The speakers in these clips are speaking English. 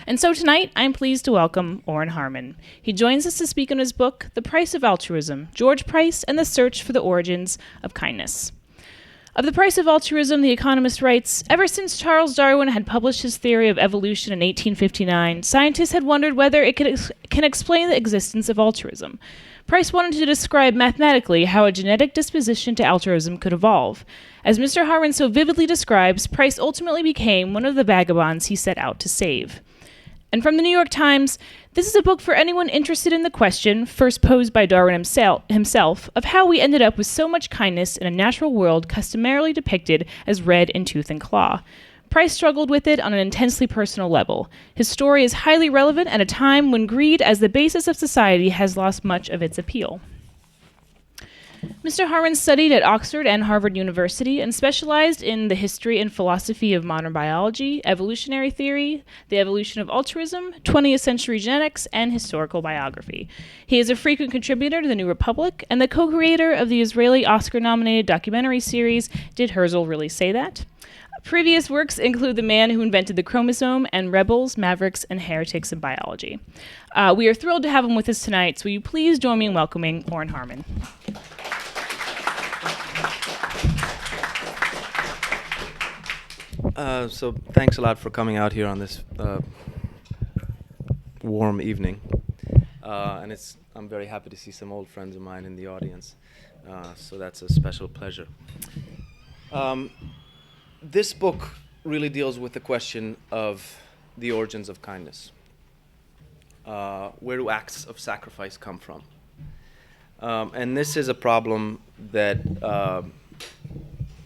And so tonight, I'm pleased to welcome Orrin Harmon. He joins us to speak on his book, The Price of Altruism, George Price and the Search for the Origins of Kindness. Of the price of altruism, the economist writes, ever since Charles Darwin had published his theory of evolution in 1859, scientists had wondered whether it can explain the existence of altruism. Price wanted to describe mathematically how a genetic disposition to altruism could evolve. As Mr. Harmon so vividly describes, Price ultimately became one of the vagabonds he set out to save. And from the New York Times, this is a book for anyone interested in the question, first posed by Darwin himself, of how we ended up with so much kindness in a natural world customarily depicted as red in tooth and claw. Price struggled with it on an intensely personal level. His story is highly relevant at a time when greed as the basis of society has lost much of its appeal. Mr. Harmon studied at Oxford and Harvard University and specialized in the history and philosophy of modern biology, evolutionary theory, the evolution of altruism, 20th century genetics, and historical biography. He is a frequent contributor to The New Republic and the co-creator of the Israeli Oscar-nominated documentary series, Did Herzl Really Say That? Previous works include The Man Who Invented the Chromosome and Rebels, Mavericks, and Heretics in Biology. We are thrilled to have him with us tonight, so will you please join me in welcoming Orrin Harmon. So thanks a lot for coming out here on this warm evening. And I'm very happy to see some old friends of mine in the audience. So that's a special pleasure. This book really deals with the question of the origins of kindness. Where do acts of sacrifice come from? And this is a problem that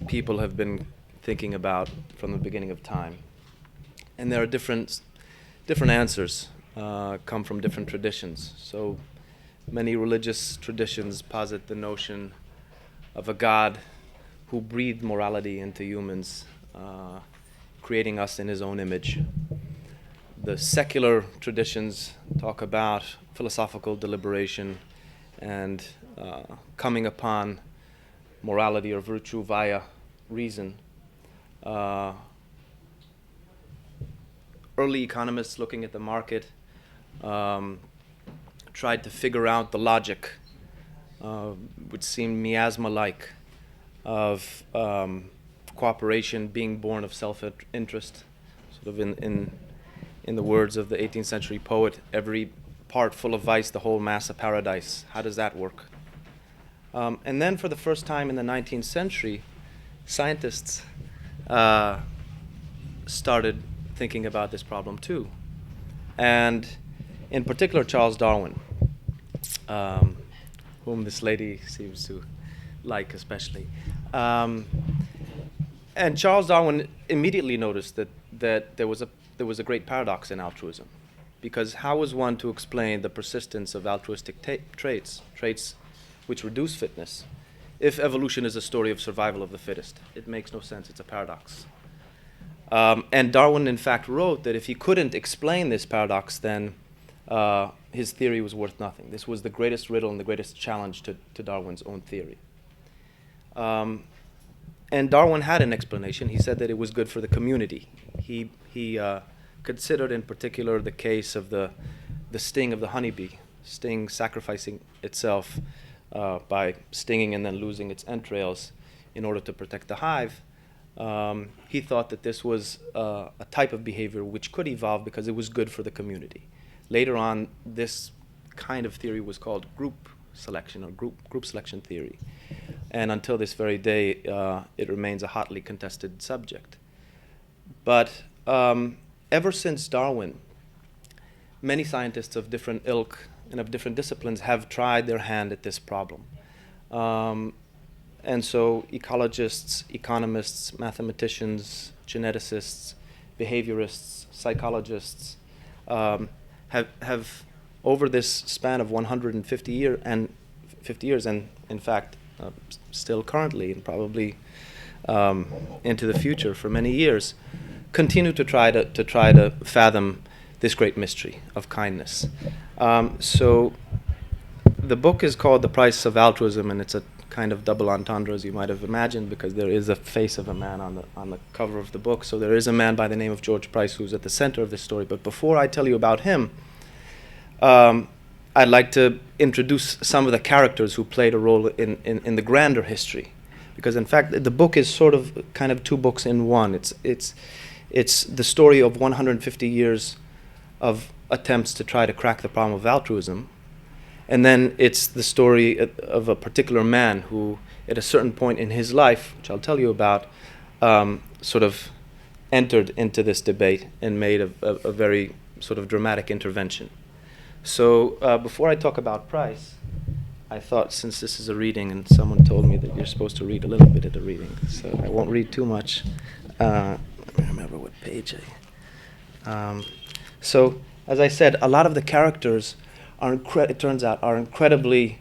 people have been thinking about from the beginning of time. And there are different answers come from different traditions. So many religious traditions posit the notion of a God who breathed morality into humans, creating us in his own image. The secular traditions talk about philosophical deliberation and coming upon morality or virtue via reason. Early economists looking at the market tried to figure out the logic, which seemed miasma-like, of cooperation being born of self-interest. Sort of in the words of the 18th century poet, every part full of vice, the whole mass a paradise. How does that work? And then for the first time in the 19th century, scientists started thinking about this problem too. And in particular, Charles Darwin, whom this lady seems to like especially. And Charles Darwin immediately noticed that there was a great paradox in altruism. Because how was one to explain the persistence of altruistic traits which reduce fitness, if evolution is a story of survival of the fittest? It makes no sense. It's a paradox. And Darwin, in fact, wrote that if he couldn't explain this paradox, then his theory was worth nothing. This was the greatest riddle and the greatest challenge to Darwin's own theory. And Darwin had an explanation. He said that it was good for the community. He considered in particular the case of the sting of the honeybee, sting sacrificing itself by stinging and then losing its entrails in order to protect the hive. He thought that this was a type of behavior which could evolve because it was good for the community. Later on, this kind of theory was called group selection or group selection theory. And until this very day, it remains a hotly contested subject. But ever since Darwin, many scientists of different ilk and of different disciplines have tried their hand at this problem. And so ecologists, economists, mathematicians, geneticists, behaviorists, psychologists have over this span of 150 years and in fact still currently and probably into the future for many years, continue to try to fathom this great mystery of kindness. So the book is called The Price of Altruism, and it's a kind of double entendre as you might have imagined, because there is a face of a man on the cover of the book. So there is a man by the name of George Price who's at the center of this story. But before I tell you about him, I'd like to introduce some of the characters who played a role in the grander history, because in fact the book is sort of kind of two books in one. It's the story of 150 years of attempts to try to crack the problem of altruism, and then it's the story of a particular man who, at a certain point in his life, which I'll tell you about, sort of entered into this debate and made a very sort of dramatic intervention. So before I talk about Price, I thought, since this is a reading and someone told me that you're supposed to read a little bit of the reading, so I won't read too much. Let me remember what page so, as I said, a lot of the characters it turns out, are incredibly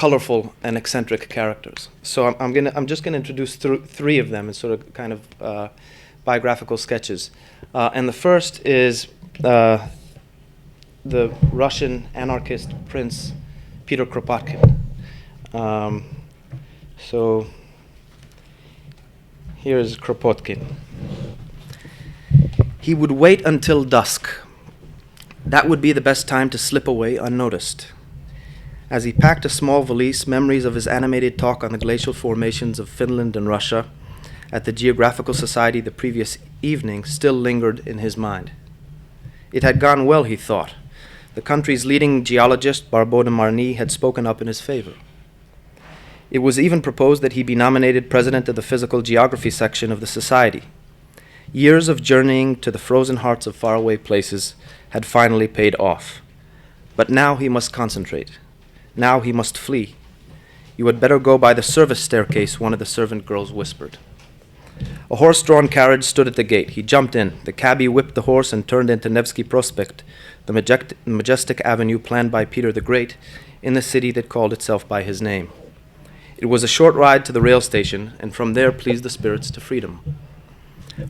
colorful and eccentric characters. So I'm just gonna introduce three of them as sort of kind of biographical sketches. And the first is the Russian anarchist prince Peter Kropotkin. So here's Kropotkin. He would wait until dusk. That would be the best time to slip away unnoticed. As he packed a small valise, memories of his animated talk on the glacial formations of Finland and Russia at the Geographical Society the previous evening still lingered in his mind. It had gone well, he thought. The country's leading geologist, Barbeau de Marny, had spoken up in his favor. It was even proposed that he be nominated president of the physical geography section of the society. Years of journeying to the frozen hearts of faraway places had finally paid off. But now he must concentrate. Now he must flee. You had better go by the service staircase, one of the servant girls whispered. A horse-drawn carriage stood at the gate. He jumped in. The cabbie whipped the horse and turned into Nevsky Prospect, the majestic avenue planned by Peter the Great in the city that called itself by his name. It was a short ride to the rail station, and from there pleased the spirits to freedom.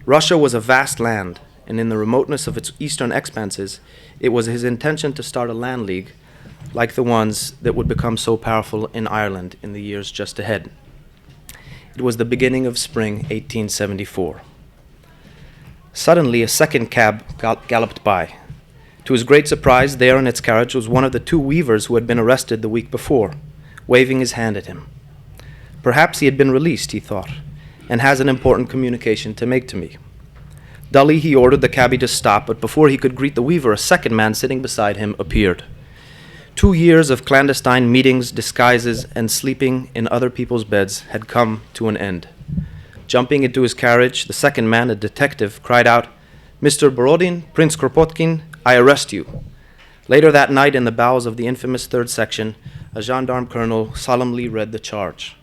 Russia was a vast land, and in the remoteness of its eastern expanses, it was his intention to start a land league like the ones that would become so powerful in Ireland in the years just ahead. It was the beginning of spring 1874. Suddenly, a second cab galloped by. To his great surprise, there in its carriage was one of the two weavers who had been arrested the week before, waving his hand at him. Perhaps he had been released, he thought, and has an important communication to make to me. Dully, he ordered the cabbie to stop, but before he could greet the weaver, a second man sitting beside him appeared. 2 years of clandestine meetings, disguises, and sleeping in other people's beds had come to an end. Jumping into his carriage, the second man, a detective, cried out, "Mr. Borodin, Prince Kropotkin, I arrest you." Later that night, in the bowels of the infamous third section, a gendarme colonel solemnly read the charge.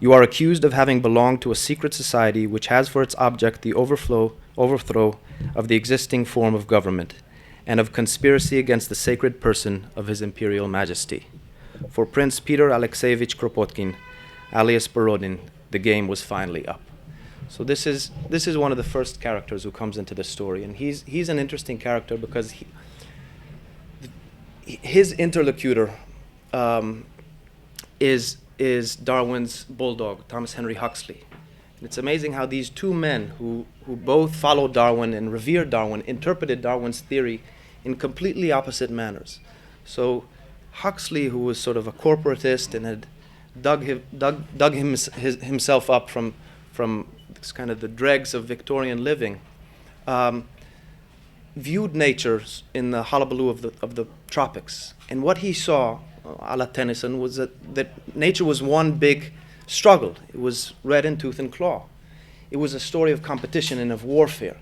"You are accused of having belonged to a secret society which has for its object the overthrow of the existing form of government, and of conspiracy against the sacred person of His Imperial Majesty. For Prince Peter Alexeyevich Kropotkin, alias Borodin, the game was finally up." So this is one of the first characters who comes into the story, and he's an interesting character because his interlocutor is Darwin's bulldog, Thomas Henry Huxley. And it's amazing how these two men who both followed Darwin and revered Darwin interpreted Darwin's theory in completely opposite manners. So Huxley, who was sort of a corporatist and had dug himself up from this kind of the dregs of Victorian living, viewed nature in the hullabaloo of the tropics. And what he saw, a la Tennyson, was that nature was one big struggle. It was red in tooth and claw. It was a story of competition and of warfare.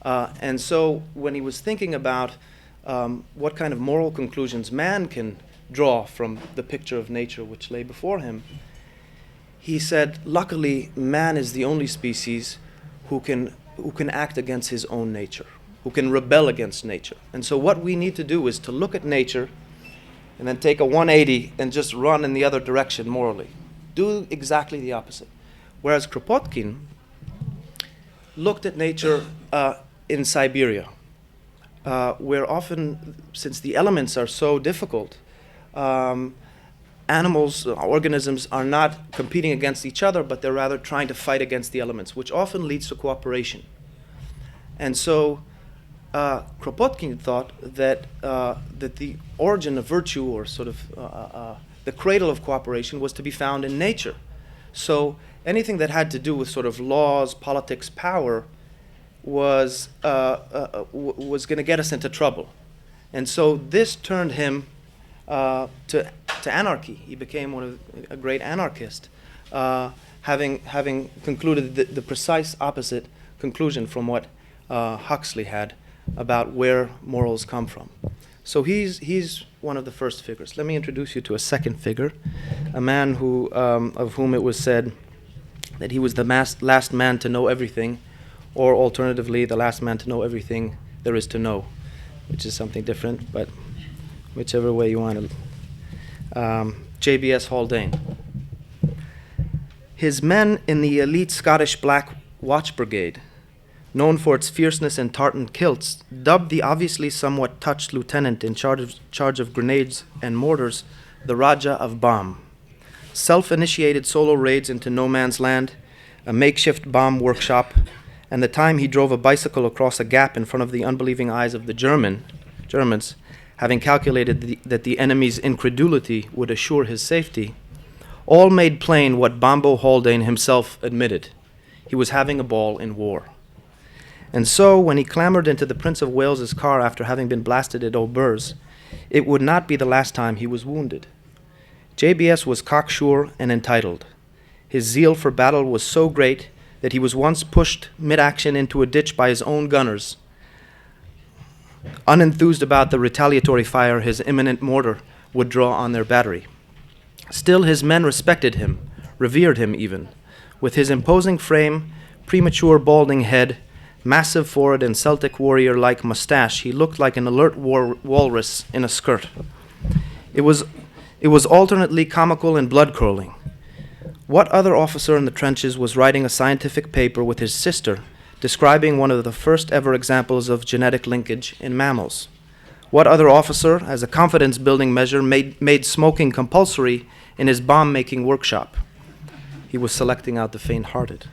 And so when he was thinking about what kind of moral conclusions man can draw from the picture of nature which lay before him, he said, luckily, man is the only species who can act against his own nature, who can rebel against nature. And so what we need to do is to look at nature and then take a 180 and just run in the other direction morally. Do exactly the opposite. Whereas Kropotkin looked at nature in Siberia, where often, since the elements are so difficult, animals, organisms are not competing against each other, but they're rather trying to fight against the elements, which often leads to cooperation. And so Kropotkin thought that the origin of virtue, or sort of the cradle of cooperation, was to be found in nature. So anything that had to do with sort of laws, politics, power was going to get us into trouble. And so this turned him to anarchy. He became a great anarchist, having concluded the precise opposite conclusion from what Huxley had about where morals come from. So he's one of the first figures. Let me introduce you to a second figure, a man who of whom it was said that he was the last man to know everything, or alternatively, the last man to know everything there is to know, which is something different, but whichever way you want to. JBS Haldane. His men in the elite Scottish Black Watch Brigade, known for its fierceness and tartan kilts, dubbed the obviously somewhat touched lieutenant in charge of grenades and mortars the Raja of Bomb. Self-initiated solo raids into no man's land, a makeshift bomb workshop, and the time he drove a bicycle across a gap in front of the unbelieving eyes of the Germans, having calculated that the enemy's incredulity would assure his safety, all made plain what Bombo Haldane himself admitted. He was having a ball in war. And so, when he clambered into the Prince of Wales's car after having been blasted at Aubers, it would not be the last time he was wounded. JBS was cocksure and entitled. His zeal for battle was so great that he was once pushed mid-action into a ditch by his own gunners, unenthused about the retaliatory fire his imminent mortar would draw on their battery. Still, his men respected him, revered him even. With his imposing frame, premature balding head, massive forehead, and Celtic warrior-like mustache, he looked like an alert walrus in a skirt. It was alternately comical and blood-curdling. What other officer in the trenches was writing a scientific paper with his sister describing one of the first ever examples of genetic linkage in mammals? What other officer, as a confidence-building measure, made smoking compulsory in his bomb-making workshop? He was selecting out the faint-hearted.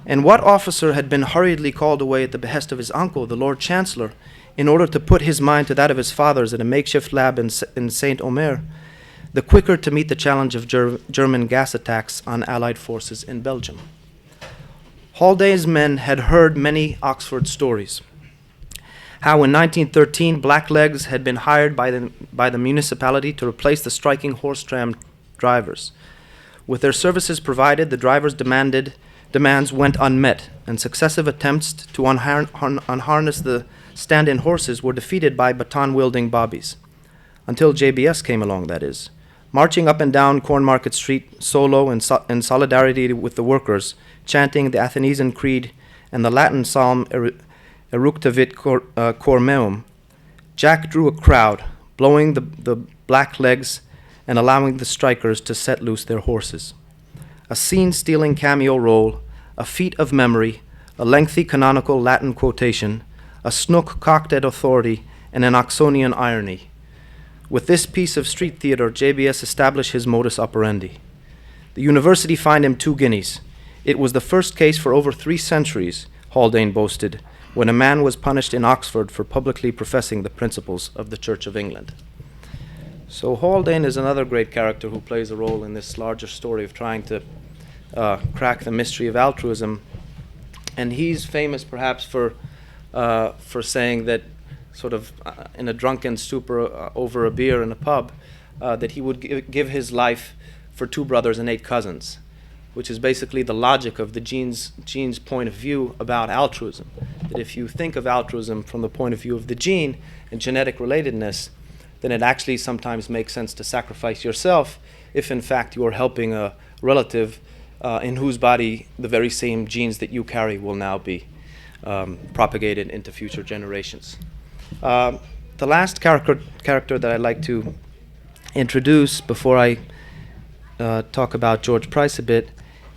And what officer had been hurriedly called away at the behest of his uncle, the Lord Chancellor, in order to put his mind to that of his father's at a makeshift lab in Saint-Omer, the quicker to meet the challenge of German gas attacks on Allied forces in Belgium? Haldane's men had heard many Oxford stories. How in 1913 blacklegs had been hired by the municipality to replace the striking horse-tram drivers. With their services provided, the drivers' demands went unmet, and successive attempts to unharness the stand-in horses were defeated by baton-wielding bobbies. Until JBS came along, that is. Marching up and down Cornmarket Street, solo in solidarity with the workers, chanting the Athanasian Creed and the Latin psalm Eructavit cor meum, Jack drew a crowd, blowing the black legs and allowing the strikers to set loose their horses. A scene-stealing cameo role, a feat of memory, a lengthy canonical Latin quotation, a snook cocked at authority, and an Oxonian irony. With this piece of street theater, JBS established his modus operandi. The university fined him 2 guineas. It was the first case for over 3 centuries, Haldane boasted, when a man was punished in Oxford for publicly professing the principles of the Church of England. So Haldane is another great character who plays a role in this larger story of trying to crack the mystery of altruism. And he's famous perhaps for saying that, sort of in a drunken stupor over a beer in a pub, that he would give his life for 2 brothers and 8 cousins, which is basically the logic of the gene's point of view about altruism. That if you think of altruism from the point of view of the gene and genetic relatedness, then it actually sometimes makes sense to sacrifice yourself if in fact you are helping a relative in whose body the very same genes that you carry will now be propagated into future generations. The last character that I'd like to introduce before I talk about George Price a bit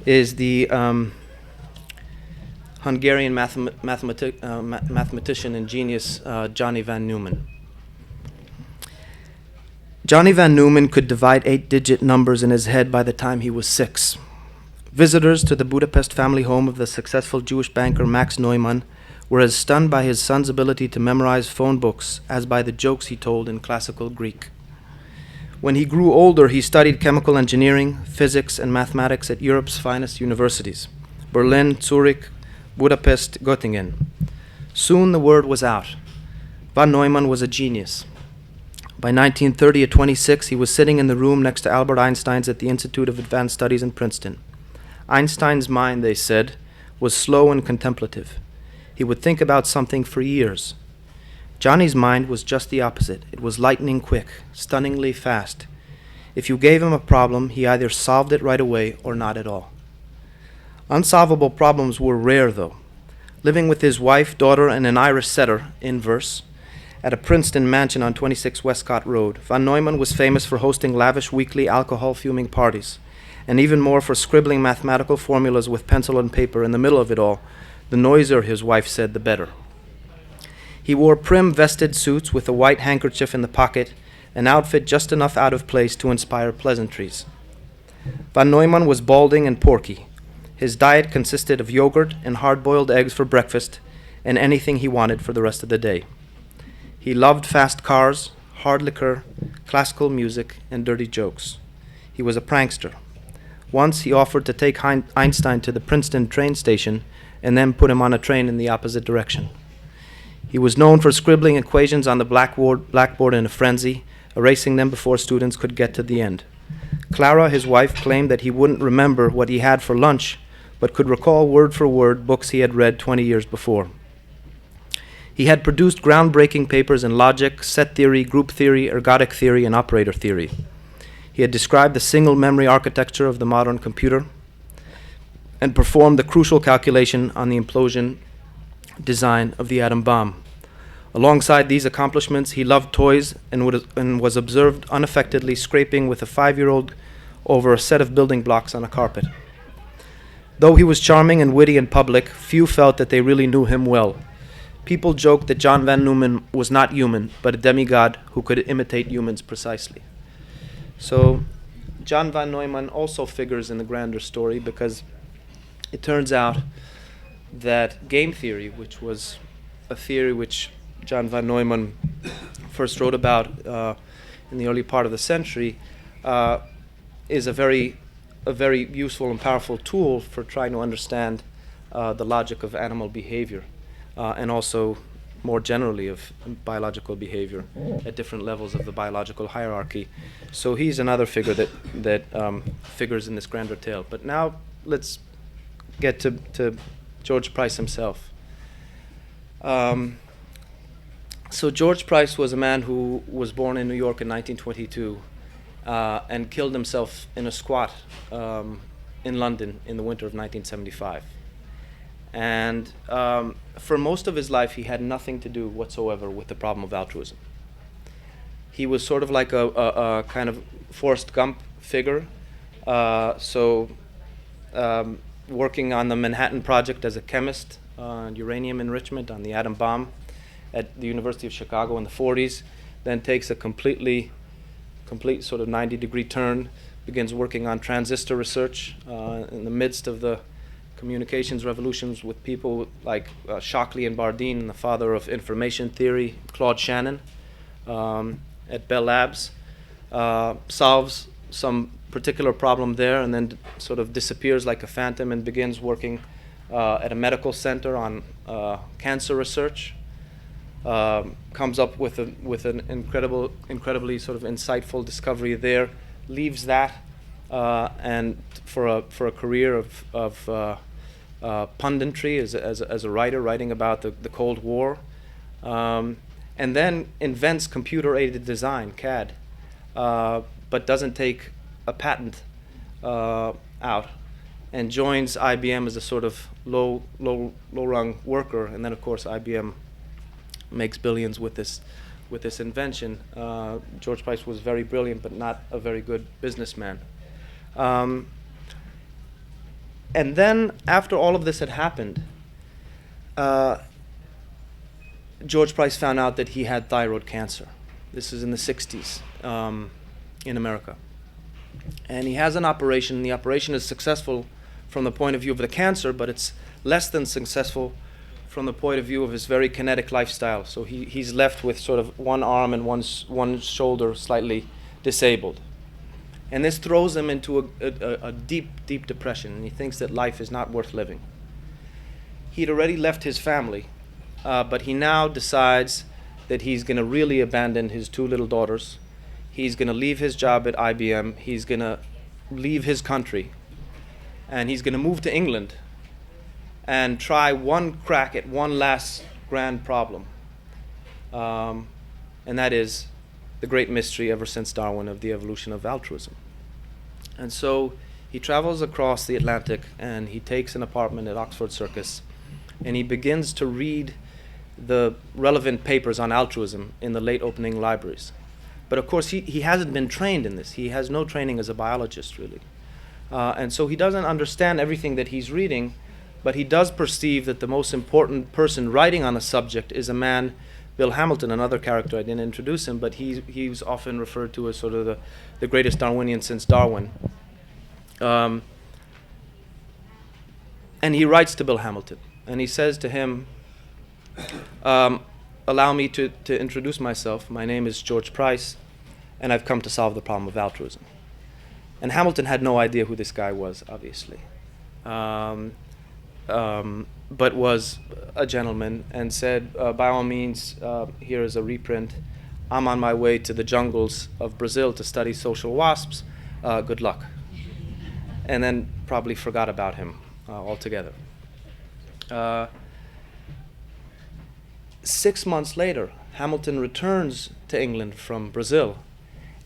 is the Hungarian mathematician and genius Johnny van Neumann. Johnny Van Neumann could divide 8-digit numbers in his head by the time he was 6. Visitors to the Budapest family home of the successful Jewish banker Max Neumann were as stunned by his son's ability to memorize phone books as by the jokes he told in classical Greek. When he grew older, he studied chemical engineering, physics, and mathematics at Europe's finest universities: Berlin, Zurich, Budapest, Göttingen. Soon the word was out. Von Neumann was a genius. By 1930, at 26, he was sitting in the room next to Albert Einstein's at the Institute of Advanced Studies in Princeton. Einstein's mind, they said, was slow and contemplative. He would think about something for years. Johnny's mind was just the opposite. It was lightning quick, stunningly fast. If you gave him a problem, he either solved it right away or not at all. Unsolvable problems were rare, though. Living with his wife, daughter, and an Irish setter, inverse, at a Princeton mansion on 26 Westcott Road, von Neumann was famous for hosting lavish weekly alcohol-fuming parties, and even more for scribbling mathematical formulas with pencil and paper in the middle of it all. The noisier, his wife said, the better. He wore prim vested suits with a white handkerchief in the pocket, an outfit just enough out of place to inspire pleasantries. Von Neumann was balding and porky. His diet consisted of yogurt and hard-boiled eggs for breakfast, and anything he wanted for the rest of the day. He loved fast cars, hard liquor, classical music, and dirty jokes. He was a prankster. Once he offered to take Einstein to the Princeton train station and then put him on a train in the opposite direction. He was known for scribbling equations on the blackboard in a frenzy, erasing them before students could get to the end. Clara, his wife, claimed that he wouldn't remember what he had for lunch, but could recall word for word books he had read 20 years before. He had produced groundbreaking papers in logic, set theory, group theory, ergodic theory, and operator theory. He had described the single memory architecture of the modern computer and performed the crucial calculation on the implosion design of the atom bomb. Alongside these accomplishments, he loved toys and was observed unaffectedly scraping with a 5-year-old over a set of building blocks on a carpet. Though he was charming and witty in public, few felt that they really knew him well. People joked that John Van Neumann was not human, but a demigod who could imitate humans precisely. So John Van Neumann also figures in the grander story because it turns out that game theory, which was a theory which John Van Neumann first wrote about in the early part of the century, is a very useful and powerful tool for trying to understand the logic of animal behavior. And also more generally of biological behavior at different levels of the biological hierarchy. So he's another figure that figures in this grander tale. But now let's get to George Price himself. So George Price was a man who was born in New York in 1922 and killed himself in a squat in London in the winter of 1975. And for most of his life, he had nothing to do whatsoever with the problem of altruism. He was sort of like a kind of Forrest Gump figure. Working on the Manhattan Project as a chemist, uranium enrichment on the atom bomb at the University of Chicago in the 40s, then takes a complete sort of 90-degree turn, begins working on transistor research in the midst of the communications revolutions with people like Shockley and Bardeen, the father of information theory, Claude Shannon, at Bell Labs, solves some particular problem there and then sort of disappears like a phantom and begins working at a medical center on cancer research. Comes up with an incredibly sort of insightful discovery there, leaves that and for a career of punditry as a writer, writing about the Cold War, and then invents computer-aided design, CAD, but doesn't take a patent out, and joins IBM as a sort of low-rung worker, and then of course IBM makes billions with this invention. George Price was very brilliant, but not a very good businessman. And then, after all of this had happened, George Price found out that he had thyroid cancer. This is in the 60s. in America. And he has an operation. The operation is successful from the point of view of the cancer, but it's less than successful from the point of view of his very kinetic lifestyle. So he's left with sort of one arm and one shoulder slightly disabled. And this throws him into a deep, deep depression, and he thinks that life is not worth living. He'd already left his family, but he now decides that he's going to really abandon his two little daughters. He's going to leave his job at IBM. He's going to leave his country, and he's going to move to England and try one crack at one last grand problem. And that is the great mystery ever since Darwin of the evolution of altruism. And so he travels across the Atlantic, and he takes an apartment at Oxford Circus, and he begins to read the relevant papers on altruism in the late opening libraries. But of course, he hasn't been trained in this. He has no training as a biologist, really. And so he doesn't understand everything that he's reading, but he does perceive that the most important person writing on the subject is a man, Bill Hamilton, another character. I didn't introduce him, but he's often referred to as sort of the greatest Darwinian since Darwin. And he writes to Bill Hamilton, and he says to him, allow me to introduce myself. My name is George Price, and I've come to solve the problem of altruism. And Hamilton had no idea who this guy was, obviously, but was a gentleman, and said, by all means, here is a reprint. I'm on my way to the jungles of Brazil to study social wasps. Good luck. And then probably forgot about him altogether. 6 months later, Hamilton returns to England from Brazil,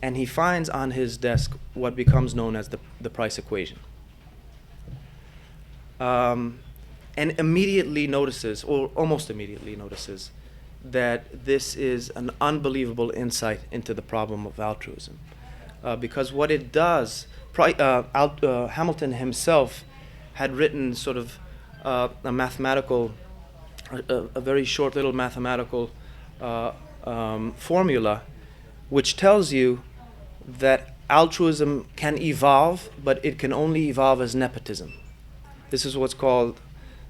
and he finds on his desk what becomes known as the Price equation. And immediately notices, or almost immediately notices, that this is an unbelievable insight into the problem of altruism. Because what it does, Hamilton himself had written sort of a mathematical, a very short little mathematical formula, which tells you that altruism can evolve, but it can only evolve as nepotism. This is what's called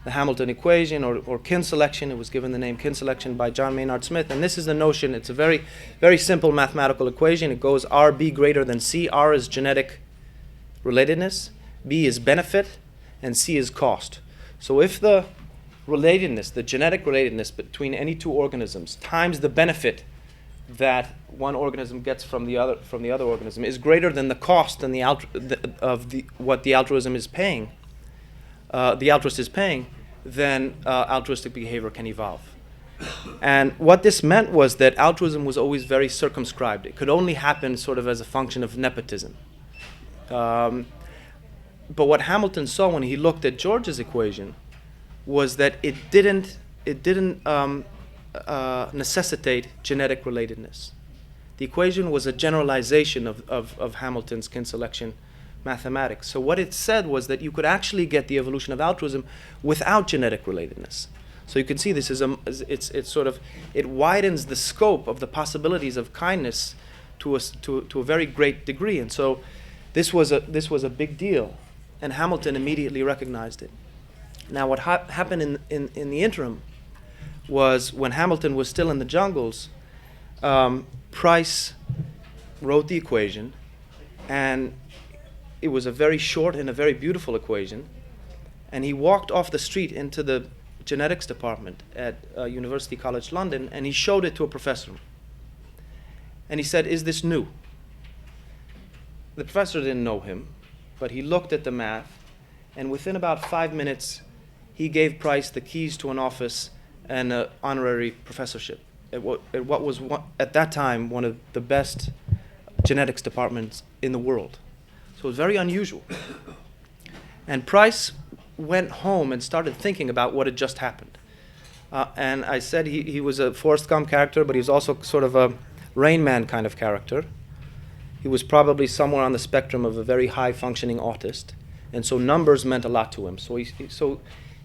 the Hamilton equation, or kin selection. It was given the name kin selection by John Maynard Smith, and this is the notion. It's a very, very simple mathematical equation. It goes RB greater than C. R is genetic relatedness, B is benefit, and C is cost. So if the relatedness, the genetic relatedness between any two organisms times the benefit that one organism gets from the other organism is greater than the cost and what the altruism is paying, the altruist is paying, then altruistic behavior can evolve. And what this meant was that altruism was always very circumscribed. It could only happen sort of as a function of nepotism. But what Hamilton saw when he looked at George's equation was that it didn't necessitate genetic relatedness. The equation was a generalization of Hamilton's kin selection mathematics. So what it said was that you could actually get the evolution of altruism without genetic relatedness. So you can see this is it widens the scope of the possibilities of kindness to a very great degree. And so this was a big deal, and Hamilton immediately recognized it. Now, what happened in the interim was, when Hamilton was still in the jungles, Price wrote the equation, and it was a very short and a very beautiful equation, and he walked off the street into the genetics department at University College London, and he showed it to a professor. And he said, "Is this new?" The professor didn't know him, but he looked at the math, and within about 5 minutes, he gave Price the keys to an office and an honorary professorship at what was at that time one of the best genetics departments in the world. So it was very unusual. And Price went home and started thinking about what had just happened. And I said he was a Forrest Gump character, but he was also sort of a Rain Man kind of character. He was probably somewhere on the spectrum of a very high-functioning autist, and so numbers meant a lot to him. So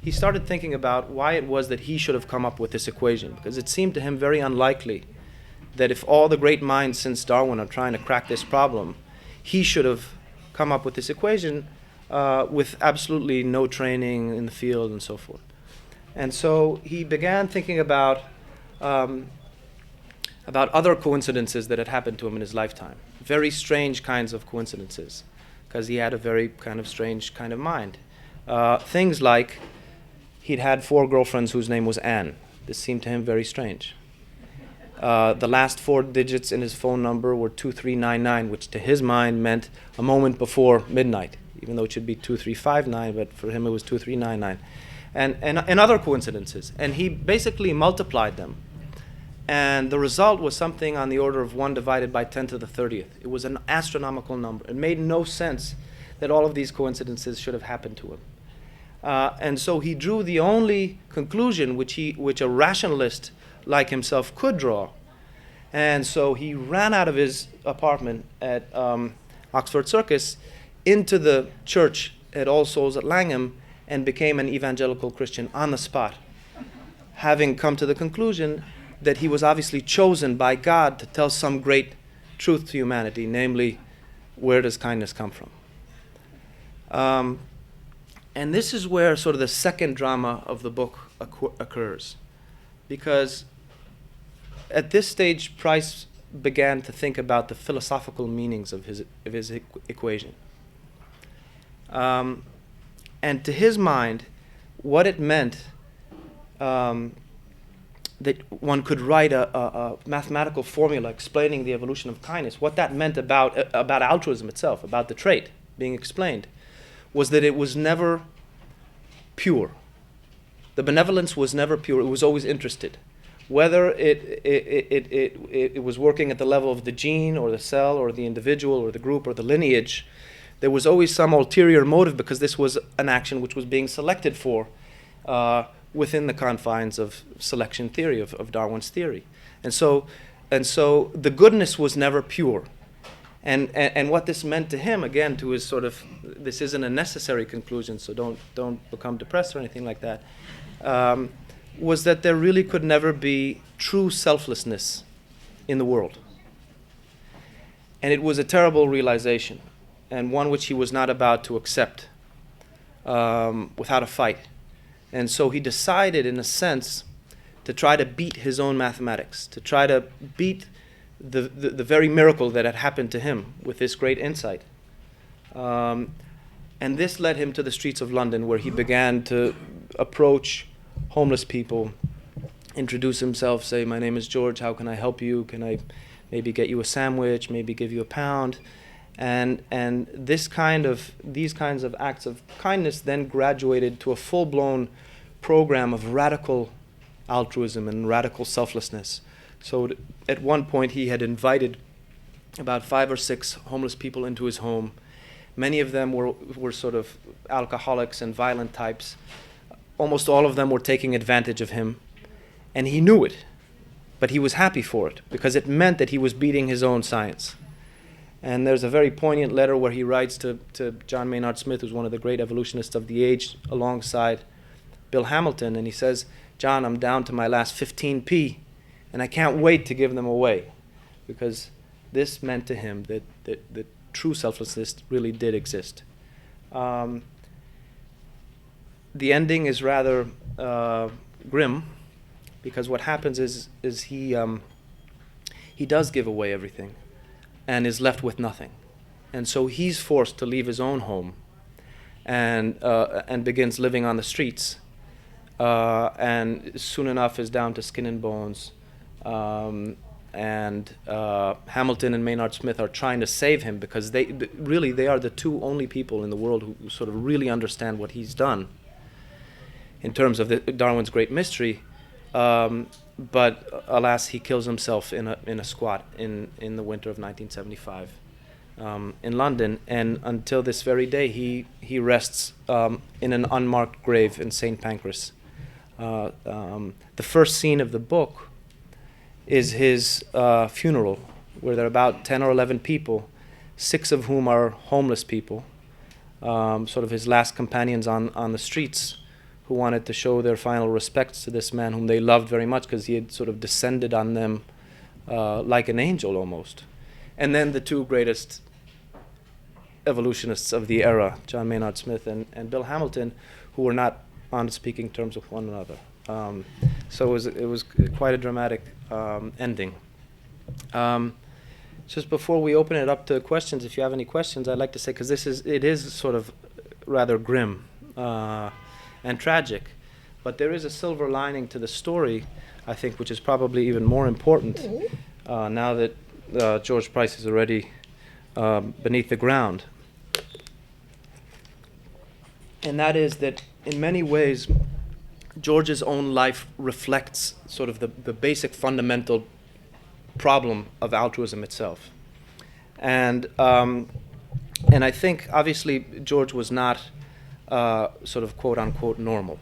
he started thinking about why it was that he should have come up with this equation, because it seemed to him very unlikely that if all the great minds since Darwin are trying to crack this problem, he should have come up with this equation with absolutely no training in the field and so forth. And so he began thinking about other coincidences that had happened to him in his lifetime, very strange kinds of coincidences, because he had a very kind of strange kind of mind. Things like he'd had 4 girlfriends whose name was Anne. This seemed to him very strange. The last 4 digits in his phone number were 2399, which to his mind meant a moment before midnight, even though it should be 2359, but for him it was 2399. And other coincidences. And he basically multiplied them. And the result was something on the order of 1 divided by 10 to the 30th. It was an astronomical number. It made no sense that all of these coincidences should have happened to him. And so he drew the only conclusion which a rationalist like himself could draw. And so he ran out of his apartment at Oxford Circus into the church at All Souls at Langham and became an evangelical Christian on the spot, having come to the conclusion that he was obviously chosen by God to tell some great truth to humanity, namely, where does kindness come from? And this is where sort of the second drama of the book occurs. Because at this stage, Price began to think about the philosophical meanings of his equation. And to his mind, what it meant that one could write a mathematical formula explaining the evolution of kindness, what that meant about altruism itself, about the trait being explained, was that it was never pure. The benevolence was never pure. It was always interested. Whether it was working at the level of the gene or the cell or the individual or the group or the lineage, there was always some ulterior motive because this was an action which was being selected for within the confines of selection theory, of Darwin's theory. And so the goodness was never pure. And what this meant to him, again, to his sort of, this isn't a necessary conclusion, so don't become depressed or anything like that, was that there really could never be true selflessness in the world. And it was a terrible realization, and one which he was not about to accept without a fight. And so he decided, in a sense, to try to beat his own mathematics, to try to beat the very miracle that had happened to him with this great insight. And this led him to the streets of London, where he began to approach homeless people, introduce himself, say, "My name is George, how can I help you? Can I maybe get you a sandwich, maybe give you a pound?" And these kinds of acts of kindness then graduated to a full-blown program of radical altruism and radical selflessness. So at one point he had invited about 5 or 6 homeless people into his home. Many of them were sort of alcoholics and violent types. Almost all of them were taking advantage of him. And he knew it, but he was happy for it because it meant that he was beating his own science. And there's a very poignant letter where he writes to John Maynard Smith, who's one of the great evolutionists of the age, alongside Bill Hamilton, and he says, "John, I'm down to my last 15p, and I can't wait to give them away," because this meant to him that true selflessness really did exist. The ending is rather grim, because what happens is he does give away everything and is left with nothing. And so he's forced to leave his own home and begins living on the streets, and soon enough is down to skin and bones. And Hamilton and Maynard Smith are trying to save him because they are the two only people in the world who sort of really understand what he's done in terms of Darwin's great mystery. But alas, he kills himself in a squat in the winter of 1975 in London, and until this very day he rests in an unmarked grave in St. Pancras. The first scene of the book is his funeral, where there are about 10 or 11 people, 6 of whom are homeless people, sort of his last companions on the streets, who wanted to show their final respects to this man whom they loved very much because he had sort of descended on them like an angel almost. And then the two greatest evolutionists of the era, John Maynard Smith and Bill Hamilton, who were not on speaking terms with one another. So it was quite a dramatic ending. Just before we open it up to questions, if you have any questions, I'd like to say, because it is sort of rather grim and tragic, but there is a silver lining to the story, I think, which is probably even more important now that George Price is already beneath the ground. And that is that in many ways, George's own life reflects sort of the basic fundamental problem of altruism itself. And I think, obviously, George was not sort of quote-unquote normal.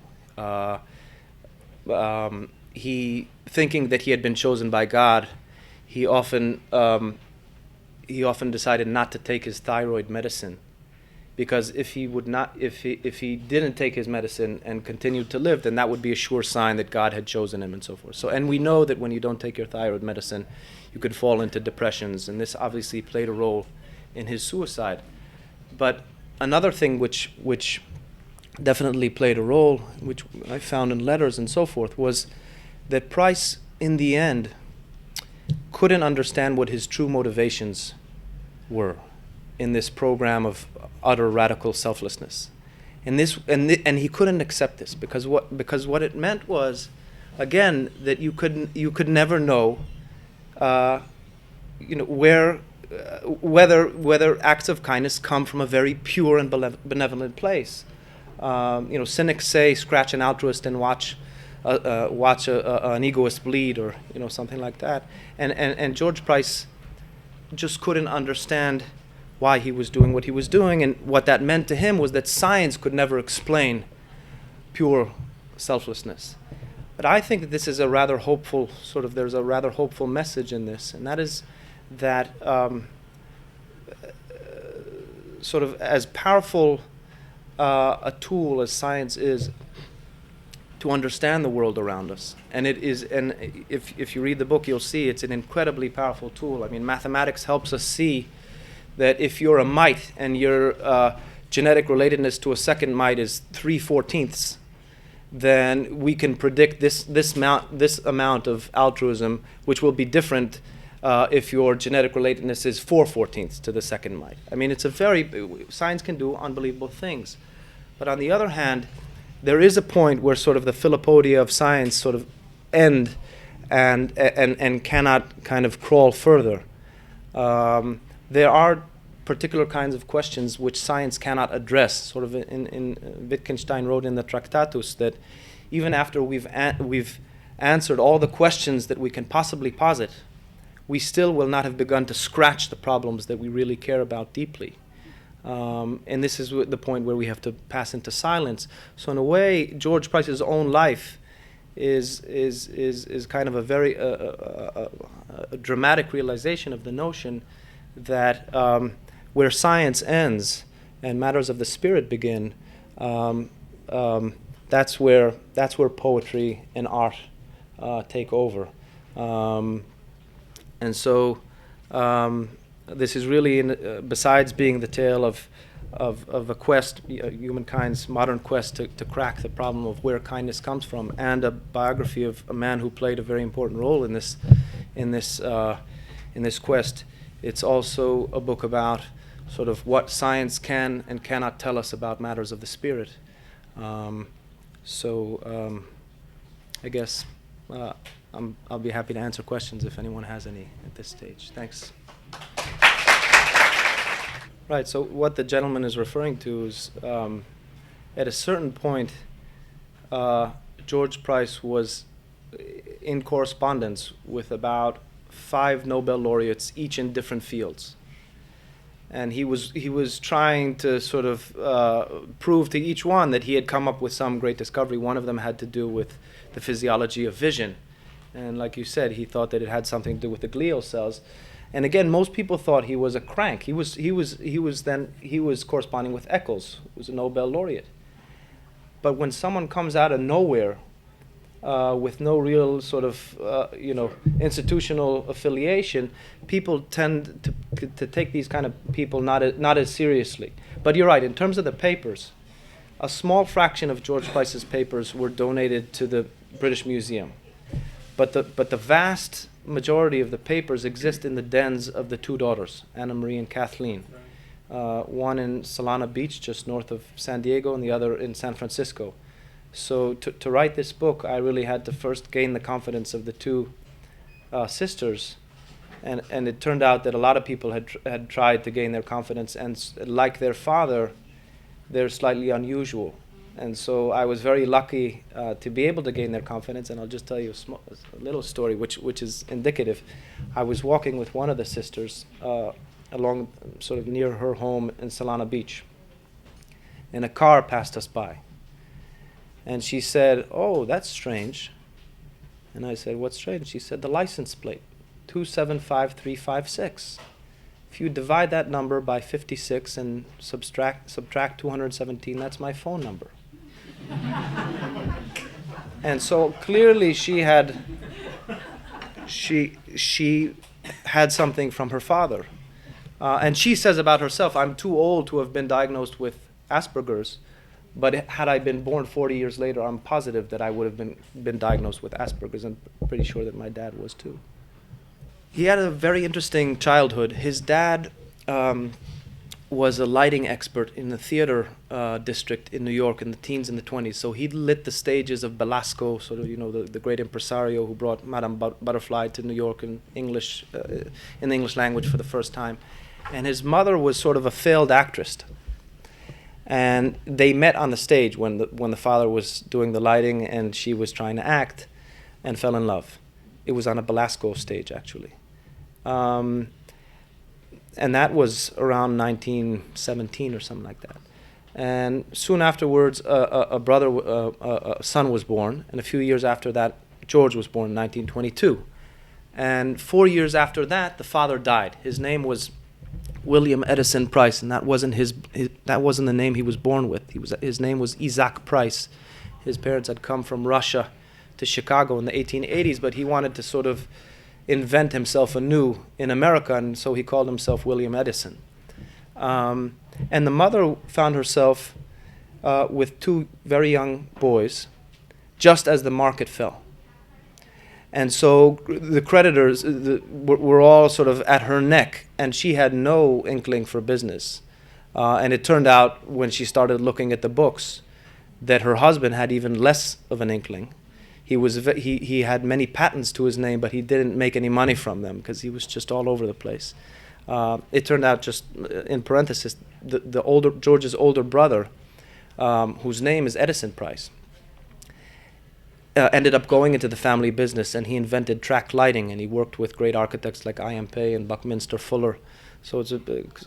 He, thinking that he had been chosen by God, he often decided not to take his thyroid medicine, because if he didn't take his medicine and continued to live, then that would be a sure sign that God had chosen him and so forth. So, and we know that when you don't take your thyroid medicine, you could fall into depressions, and this obviously played a role in his suicide. But another thing which definitely played a role, which I found in letters and so forth, was that Price, in the end, couldn't understand what his true motivations were in this program of utter radical selflessness, and he couldn't accept this because what it meant was, again, that you could never know, whether acts of kindness come from a very pure and benevolent place. Cynics say, scratch an altruist and watch an egoist bleed, or something like that. And George Price just couldn't understand why he was doing what he was doing, and what that meant to him was that science could never explain pure selflessness. But I think that this is a rather hopeful there's a rather hopeful message in this, and that is that sort of as powerful a tool as science is to understand the world around us, and if you read the book, you'll see it's an incredibly powerful tool. I mean, mathematics helps us see that if you're a mite and your genetic relatedness to a second mite is 3/14, then we can predict this amount of altruism, which will be different if your genetic relatedness is 4/14 to the second mite. I mean, science can do unbelievable things. But on the other hand, there is a point where sort of the Philopodia of science sort of end and cannot kind of crawl further. There are particular kinds of questions which science cannot address. Sort of in Wittgenstein wrote in the Tractatus that even after we've answered all the questions that we can possibly posit, we still will not have begun to scratch the problems that we really care about deeply. And this is the point where we have to pass into silence. So in a way, George Price's own life is kind of a very a dramatic realization of the notion that where science ends and matters of the spirit begin, that's where poetry and art take over. And so this is really, besides being the tale of a quest, humankind's modern quest to crack the problem of where kindness comes from, and a biography of a man who played a very important role in this quest. It's also a book about sort of what science can and cannot tell us about matters of the spirit. I guess I'll be happy to answer questions if anyone has any at this stage. Thanks. Right, so what the gentleman is referring to is at a certain point, George Price was in correspondence with about 5 Nobel laureates, each in different fields. And he was trying to sort of prove to each one that he had come up with some great discovery. One of them had to do with the physiology of vision. And like you said, he thought that it had something to do with the glial cells. And again, most people thought he was a crank. He was corresponding with Eccles, who was a Nobel laureate. But when someone comes out of nowhere with no real sort of institutional affiliation, people tend to take these kind of people not as seriously. But you're right. In terms of the papers, a small fraction of George Price's papers were donated to the British Museum, but the vast majority of the papers exist in the dens of the two daughters, Anna Marie and Kathleen. One in Solana Beach, just north of San Diego, and the other in San Francisco. So to write this book, I really had to first gain the confidence of the two sisters, and it turned out that a lot of people had tried to gain their confidence, and like their father, they're slightly unusual. And so I was very lucky to be able to gain their confidence, and I'll just tell you a little story which is indicative. I was walking with one of the sisters along sort of near her home in Solana Beach, and a car passed us by. And she said, "Oh, that's strange." And I said, "What's strange?" She said, "The license plate, 275356. If you divide that number by 56 and subtract 217, that's my phone number." And so clearly she had something from her father. And she says about herself, "I'm too old to have been diagnosed with Asperger's, but had I been born 40 years later, I'm positive that I would have been diagnosed with Asperger's, and pretty sure that my dad was too." He had a very interesting childhood. His dad was a lighting expert in the theater district in New York in the teens and the 20s. So he lit the stages of Belasco, sort of, the great impresario who brought Madame Butterfly to New York in the English language for the first time. And his mother was sort of a failed actress. And they met on the stage when the father was doing the lighting and she was trying to act, and fell in love. It was on a Belasco stage, actually. And that was around 1917 or something like that. And soon afterwards, a son was born, and a few years after that, George was born in 1922. And 4 years after that, the father died. His name was William Edison Price, and that wasn't the name he was born with. His name was Isaac Price. His parents had come from Russia to Chicago in the 1880s, but he wanted to sort of invent himself anew in America, and so he called himself William Edison. And the mother found herself with two very young boys just as the market fell. And so the creditors were all sort of at her neck, and she had no inkling for business. And it turned out, when she started looking at the books, that her husband had even less of an inkling. He had many patents to his name, but he didn't make any money from them because he was just all over the place. It turned out, just in parenthesis, George's older brother, whose name is Edison Price, ended up going into the family business, and he invented track lighting, and he worked with great architects like I.M. Pei and Buckminster Fuller. So it's a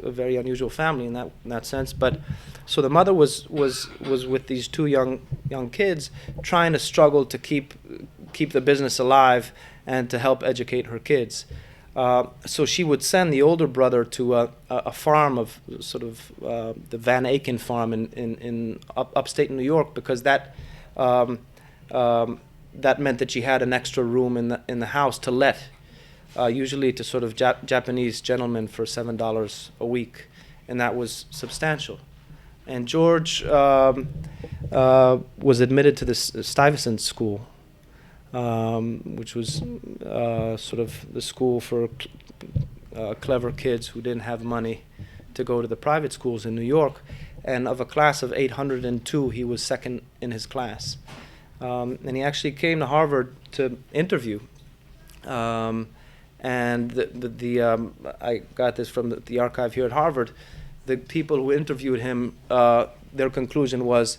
very unusual family in that sense. But so the mother was with these two young kids, trying to struggle to keep the business alive and to help educate her kids. So she would send the older brother to a farm of sort of the Van Aken farm in upstate New York, because that meant that she had an extra room in the house to let. Usually to sort of Japanese gentlemen for $7 a week, and that was substantial. And George was admitted to the Stuyvesant School, which was sort of the school for clever kids who didn't have money to go to the private schools in New York. And of a class of 802, he was second in his class. And he actually came to Harvard to interview. And I got this from the archive here at Harvard. The people who interviewed him, their conclusion was,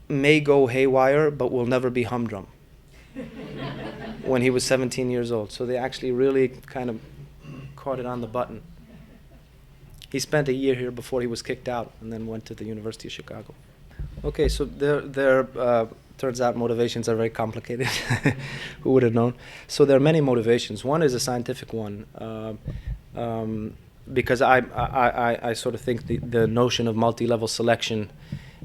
may go haywire, but will never be humdrum, when he was 17 years old. So they actually really kind of caught it on the button. He spent a year here before he was kicked out, and then went to the University of Chicago. Okay, so turns out motivations are very complicated. Who would have known? So there are many motivations. One is a scientific one, because I sort of think the notion of multi-level selection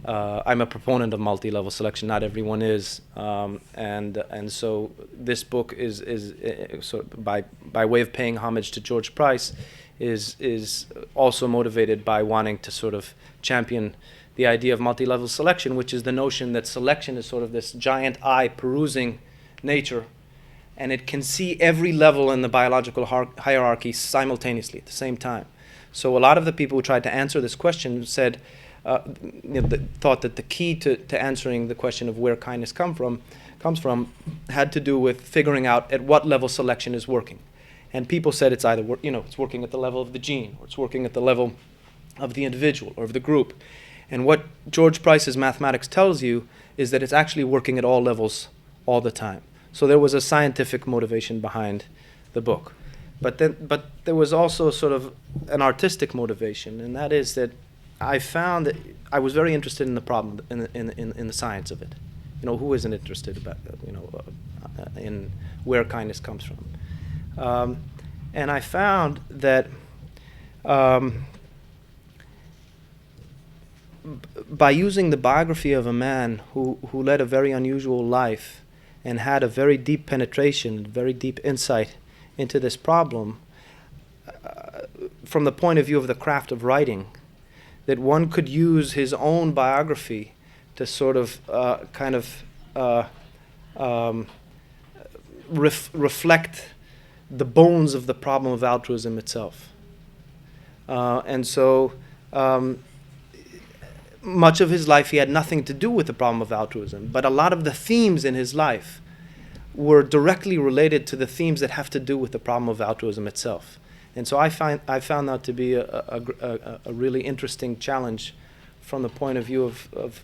I'm a proponent of multi-level selection. Not everyone is, and so this book is sort of by way of paying homage to George Price, is also motivated by wanting to sort of champion the idea of multi-level selection, which is the notion that selection is sort of this giant eye perusing nature, and it can see every level in the biological hierarchy simultaneously at the same time. So a lot of the people who tried to answer this question said, thought that the key to answering the question of where kindness comes from had to do with figuring out at what level selection is working. And people said it's either it's working at the level of the gene, or it's working at the level of the individual or of the group. And what George Price's mathematics tells you is that it's actually working at all levels all the time. So there was a scientific motivation behind the book. But there was also sort of an artistic motivation, and that is that I found that I was very interested in the problem, in the science of it. Who isn't interested about in where kindness comes from? And I found that by using the biography of a man who led a very unusual life and had a very deep penetration, very deep insight into this problem, from the point of view of the craft of writing, that one could use his own biography to sort of reflect the bones of the problem of altruism itself. And so much of his life he had nothing to do with the problem of altruism, but a lot of the themes in his life were directly related to the themes that have to do with the problem of altruism itself. And so I found that to be a really interesting challenge from the point of view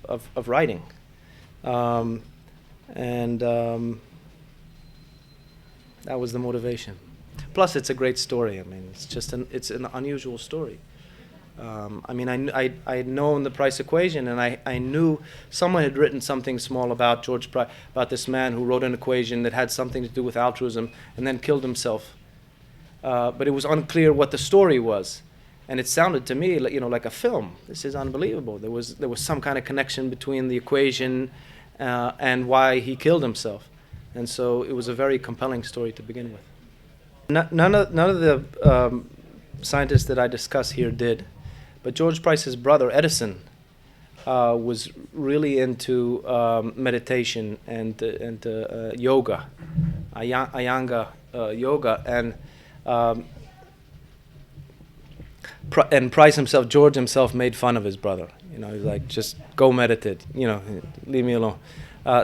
of writing. That was the motivation. Plus, it's a great story. I mean, it's an unusual story. I had known the Price equation, and I knew someone had written something small about George Price, about this man who wrote an equation that had something to do with altruism and then killed himself. But it was unclear what the story was, and it sounded to me like a film. This is unbelievable. There was some kind of connection between the equation and why he killed himself, and so it was a very compelling story to begin with. None of the scientists that I discuss here did, but George Price's brother Edison was really into meditation and yoga, Ayanga yoga, and Price himself, George himself, made fun of his brother. He's like, just go meditate, leave me alone.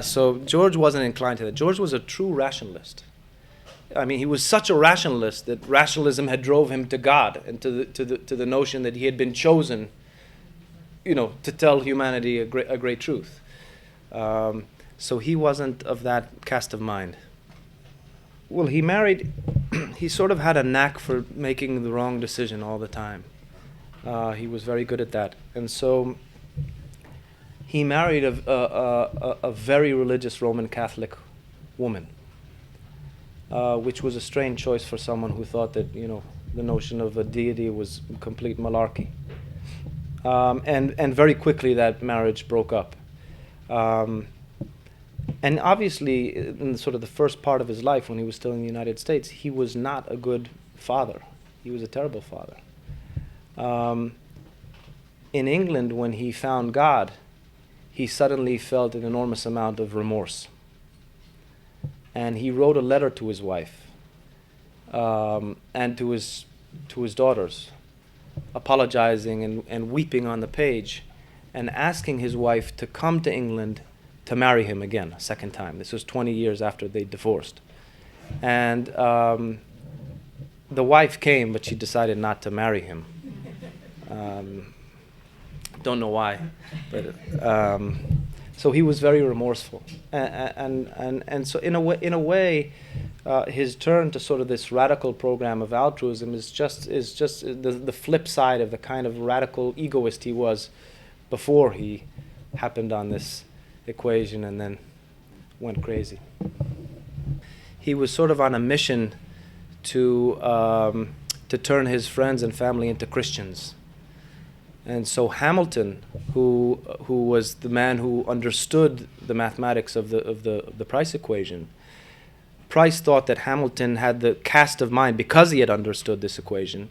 So George wasn't inclined to that. George was a true rationalist. I mean, he was such a rationalist that rationalism had drove him to God and to the notion that he had been chosen, to tell humanity a great truth. So he wasn't of that cast of mind. Well, he married. He sort of had a knack for making the wrong decision all the time. He was very good at that, and so he married a very religious Roman Catholic woman. Which was a strange choice for someone who thought that the notion of a deity was complete malarkey. And very quickly that marriage broke up. And obviously, in sort of the first part of his life, when he was still in the United States, he was not a good father. He was a terrible father. In England, when he found God, he suddenly felt an enormous amount of remorse. And he wrote a letter to his wife and to his daughters, apologizing and weeping on the page, and asking his wife to come to England to marry him again, a second time. This was 20 years after they divorced. And the wife came, but she decided not to marry him. Don't know why, but so he was very remorseful, and so in a way, his turn to sort of this radical program of altruism is just the flip side of the kind of radical egoist he was before he happened on this equation and then went crazy. He was sort of on a mission to turn his friends and family into Christians. And so Hamilton, who was the man who understood the mathematics of the price equation, Price thought that Hamilton had the cast of mind, because he had understood this equation,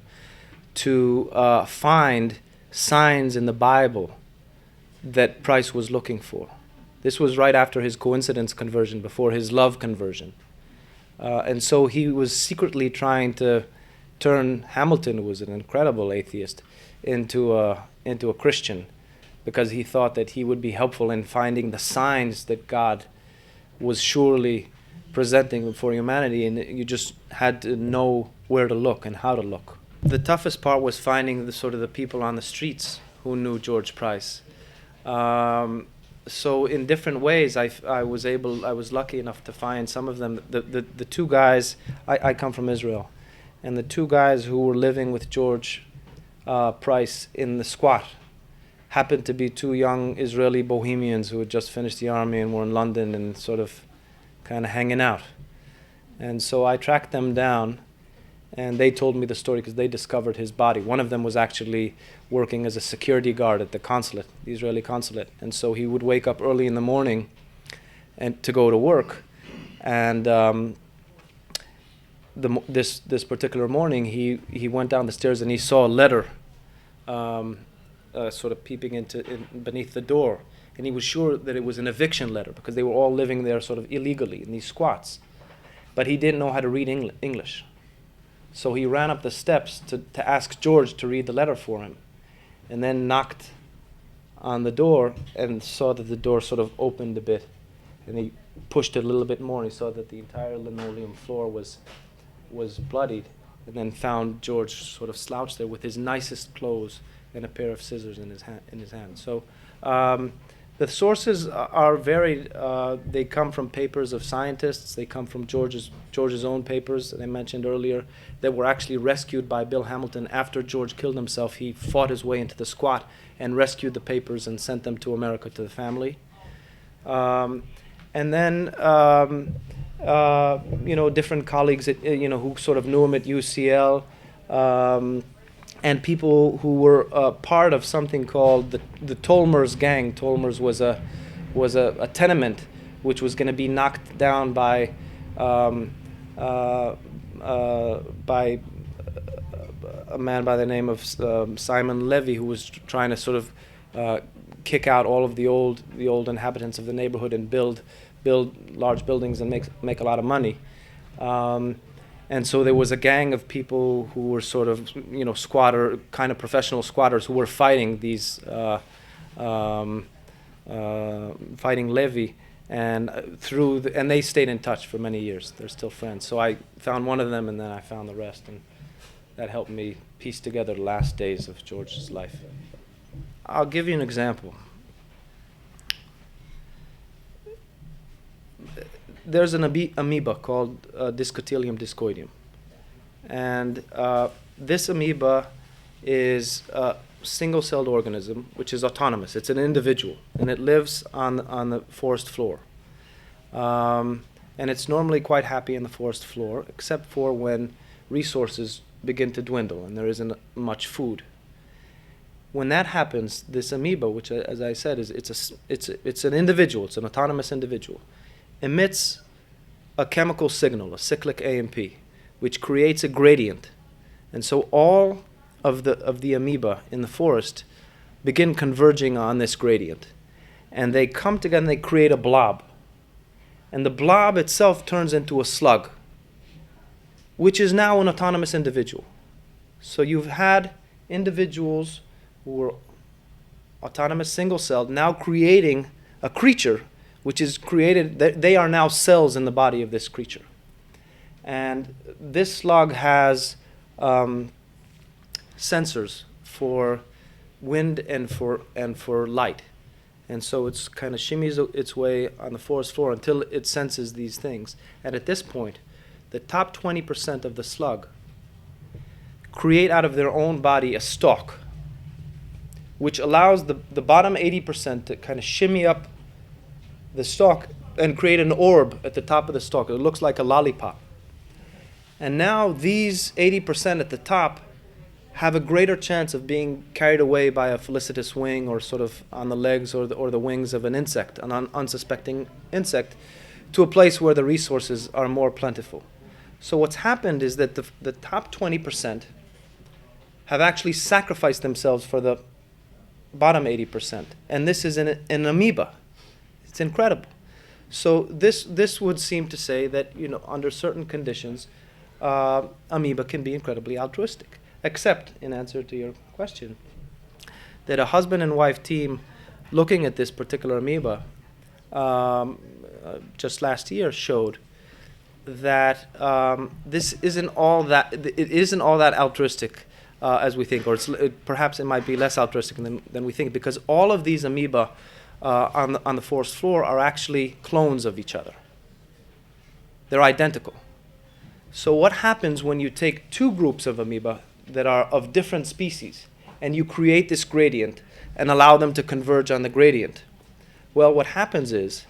to find signs in the Bible that Price was looking for. This was right after his coincidence conversion, before his love conversion. And so he was secretly trying to turn Hamilton, who was an incredible atheist, into a Christian, because he thought that he would be helpful in finding the signs that God was surely presenting for humanity, and you just had to know where to look and how to look. The toughest part was finding the people on the streets who knew George Price. So in different ways, I was lucky enough to find some of them. The two guys, I come from Israel, and the two guys who were living with George Price in the squat happened to be two young Israeli bohemians who had just finished the army and were in London and sort of kind of hanging out. And so I tracked them down, and they told me the story because they discovered his body. One of them was actually working as a security guard at the consulate, the Israeli consulate. And so he would wake up early in the morning and to go to work. And this particular morning, he went down the stairs and he saw a letter sort of peeping beneath the door. And he was sure that it was an eviction letter because they were all living there sort of illegally in these squats. But he didn't know how to read English. So he ran up the steps to ask George to read the letter for him, and then knocked on the door and saw that the door sort of opened a bit. And he pushed it a little bit more, and he saw that the entire linoleum floor was bloodied, and then found George sort of slouched there with his nicest clothes and a pair of scissors in his hand. So the sources are varied. They come from papers of scientists. They come from George's own papers that I mentioned earlier that were actually rescued by Bill Hamilton. After George killed himself, he fought his way into the squat and rescued the papers and sent them to America to the family. And then different colleagues who sort of knew him at UCL, and people who were part of something called the Tolmers gang. Tolmers was a tenement which was going to be knocked down by a man by the name of Simon Levy, who was trying to sort of kick out all of the old inhabitants of the neighborhood and build large buildings and make a lot of money. And so there was a gang of people who were sort of, squatter, kind of professional squatters who were fighting these, fighting Levy, and and they stayed in touch for many years. They're still friends. So I found one of them, and then I found the rest, and that helped me piece together the last days of George's life. I'll give you an example. There's an amoeba called Discotyledon discoideum. And this amoeba is a single-celled organism, which is autonomous. It's an individual, and it lives on the forest floor. And it's normally quite happy in the forest floor, except for when resources begin to dwindle and there isn't much food. When that happens, this amoeba, which, as I said, it's an individual, it's an autonomous individual, emits a chemical signal, a cyclic AMP, which creates a gradient. And so all of the amoeba in the forest begin converging on this gradient. And they come together and they create a blob. And the blob itself turns into a slug, which is now an autonomous individual. So you've had individuals who were autonomous single-celled now creating a creature which is created, they are now cells in the body of this creature. And this slug has sensors for wind and for light. And so it's kind of shimmies its way on the forest floor until it senses these things. And at this point, the top 20% of the slug create out of their own body a stalk, which allows the bottom 80% to kind of shimmy up the stalk and create an orb at the top of the stalk. It looks like a lollipop. And now these 80% at the top have a greater chance of being carried away by a felicitous wing, or sort of on the legs or the wings of an insect, an unsuspecting insect, to a place where the resources are more plentiful. So what's happened is that the top 20% have actually sacrificed themselves for the bottom 80%. And this is an amoeba. It's incredible. So this would seem to say that, under certain conditions, amoeba can be incredibly altruistic. Except, in answer to your question, that a husband and wife team looking at this particular amoeba just last year showed that this isn't all that, it isn't all that altruistic as we think, or perhaps it might be less altruistic than we think, because all of these amoeba on the forest floor are actually clones of each other. They're identical. So what happens when you take two groups of amoeba that are of different species, and you create this gradient and allow them to converge on the gradient? Well, what happens is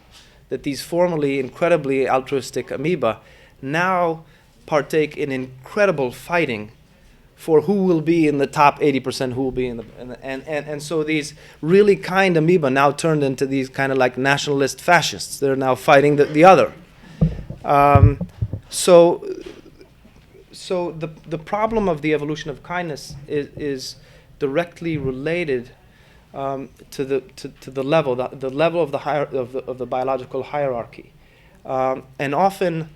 that these formerly incredibly altruistic amoeba now partake in incredible fighting for who will be in the top 80%, who will be and so these really kind amoeba now turned into these kind of like nationalist fascists. They're now fighting the other. So the problem of the evolution of kindness is directly related to the level of the biological hierarchy, and often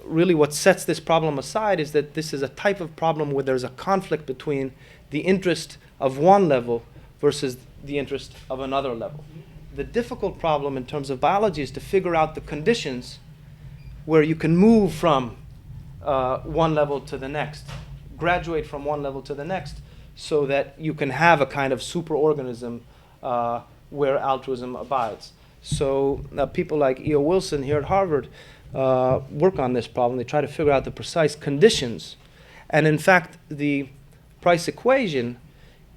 really what sets this problem aside is that this is a type of problem where there's a conflict between the interest of one level versus the interest of another level. The difficult problem in terms of biology is to figure out the conditions where you can move from one level to the next, graduate from one level to the next, so that you can have a kind of superorganism where altruism abides. So people like E.O. Wilson here at Harvard work on this problem. They try to figure out the precise conditions. And in fact, the price equation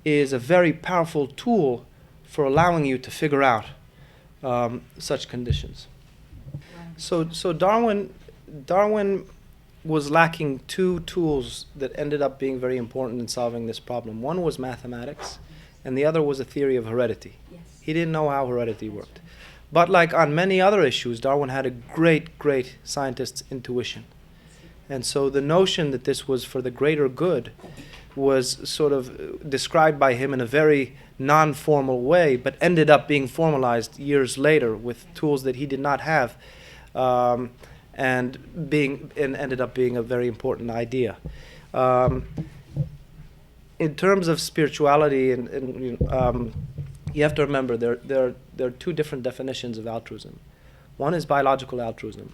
is a very powerful tool for allowing you to figure out such conditions. So Darwin was lacking two tools that ended up being very important in solving this problem. One was mathematics, and the other was a theory of heredity. Yes. He didn't know how heredity worked. But like on many other issues, Darwin had a great scientist's intuition. And so the notion that this was for the greater good was sort of described by him in a very non-formal way, but ended up being formalized years later with tools that he did not have, and ended up being a very important idea. In terms of spirituality, you have to remember there are two different definitions of altruism. One is biological altruism,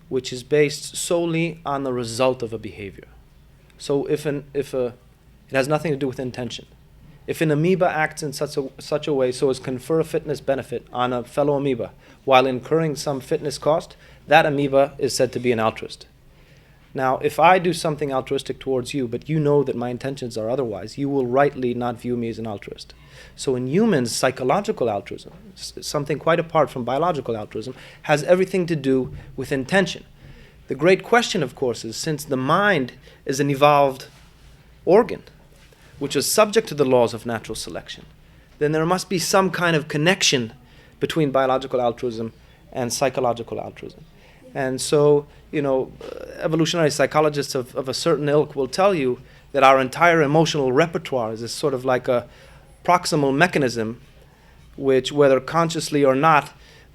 which is based solely on the result of a behavior. So it has nothing to do with intention. If an amoeba acts in such a way so as confer a fitness benefit on a fellow amoeba while incurring some fitness cost, that amoeba is said to be an altruist. Now, if I do something altruistic towards you, but you know that my intentions are otherwise, you will rightly not view me as an altruist. So in humans, psychological altruism, something quite apart from biological altruism, has everything to do with intention. The great question, of course, is since the mind is an evolved organ, which is subject to the laws of natural selection, then there must be some kind of connection between biological altruism and psychological altruism. And so, evolutionary psychologists of a certain ilk will tell you that our entire emotional repertoire is sort of like a proximal mechanism which, whether consciously or not,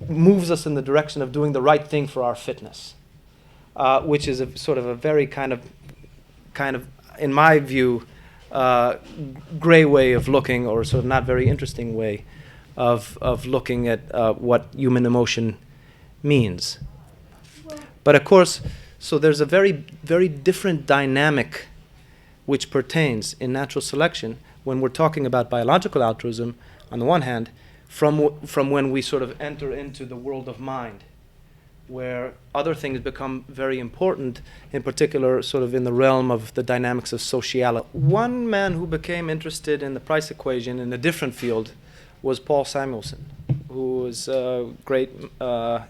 moves us in the direction of doing the right thing for our fitness, which is a sort of a very kind of, in my view, gray way of looking, or sort of not very interesting way of looking at what human emotion means. But of course, so there's a very, very different dynamic which pertains in natural selection when we're talking about biological altruism, on the one hand, from when we sort of enter into the world of mind, where other things become very important, in particular sort of in the realm of the dynamics of sociality. One man who became interested in the price equation in a different field was Paul Samuelson, who was a great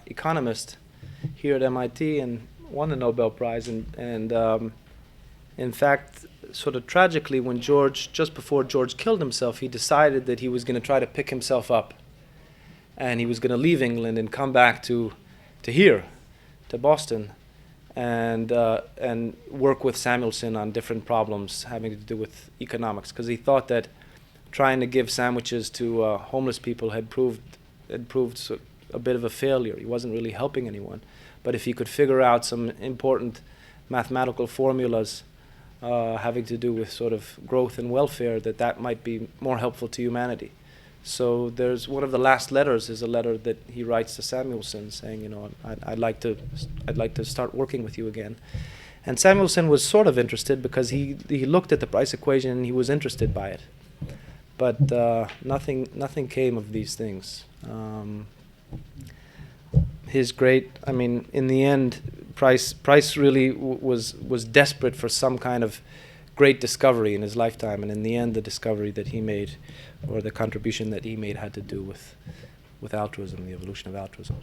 economist here at MIT and won the Nobel Prize. And in fact, sort of tragically, when just before George killed himself, he decided that he was going to try to pick himself up, and he was going to leave England and come back to here, to Boston, and work with Samuelson on different problems having to do with economics, because he thought that trying to give sandwiches to homeless people had proved a bit of a failure. He wasn't really helping anyone. But if he could figure out some important mathematical formulas having to do with sort of growth and welfare, that might be more helpful to humanity. So there's one of the last letters is a letter that he writes to Samuelson saying, you know, I'd like to start working with you again. And Samuelson was sort of interested because he looked at the price equation and he was interested by it. But nothing came of these things. In the end, Price really was desperate for some kind of great discovery in his lifetime, and in the end, the discovery that he made, or the contribution that he made, had to do with altruism, the evolution of altruism.